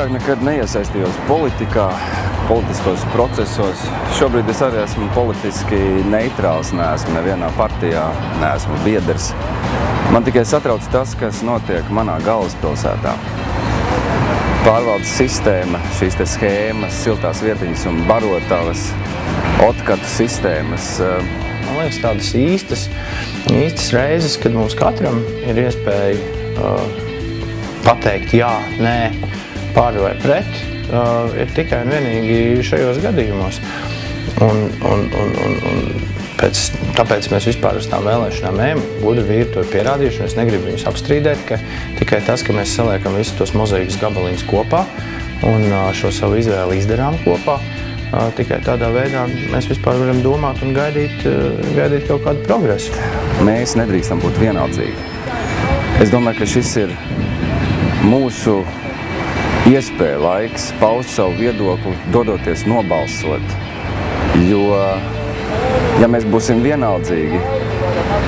vairāk nekad neiesaistījos politikā, politiskos procesos. Šobrīd es arī esmu politiski neitrāls, neesmu nevienā partijā, neesmu biedrs. Man tikai satrauc tas, kas notiek manā galvaspilsētā. Pārvaldes sistēma, šīs te schēmas, siltās vietiņas un barotavas, otkatu sistēmas. Man liekas, tādas īstas reizes, kad mums katram ir iespēja pateikt jā, nē, par vai pret, ir tikai un vienīgi šajos gadījumos. Tāpēc mēs vispār uz tām vēlēšanām ejam. Gudri vīri to ir pierādījuši, un es negribu viņus apstrīdēt, ka tikai tas, ka mēs saliekam visus tos mozaīkas gabaliņus kopā un šo savu izvēli izdarām kopā, tikai tādā veidā mēs vispār varam domāt un gaidīt kaut kādu progresu. Mēs nedrīkstam būt vienaldzīgi. Es domāju, ka šis ir mūsu iespēja laiks paust savu viedokli, dodoties nobalsot. Jo, ja mēs būsim vienaldzīgi,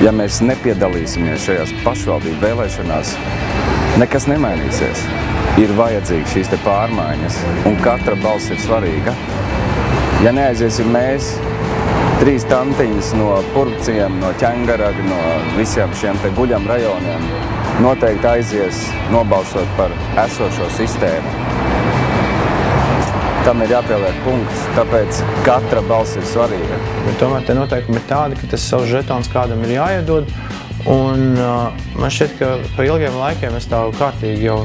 ja mēs nepiedalīsimies šajās pašvaldību vēlēšanās, nekas nemainīsies. Ir vajadzīgas šīs te pārmaiņas, un katra balss ir svarīga. Ja neaiziesim mēs, 3 tantiņas no Purvciem, no Ķengaraga, no visiem šiem te guļam rajoniem, noteikti aizies nobalsot par esošo sistēmu. Tam ir jāpieliek punkts, tāpēc katra balss ir svarīga. Bet tomēr te noteikumi ir tādi, ka tas savs žetons kādam ir jāiedod, un man šķiet, ka pa ilgiem laikiem es tā kārtīgi jau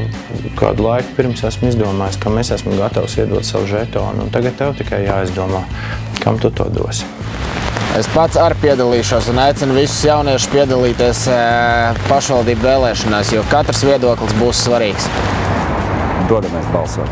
kādu laiku pirms esmu izdomājis, ka es esmu gatavs iedot savu žetonu, un tagad tev tikai jāizdomā, kam tu to dosi. Es pats arī piedalīšos un aicinu visus jauniešus piedalīties pašvaldību vēlēšanās, jo katrs viedoklis būs svarīgs. Dodamies balsot.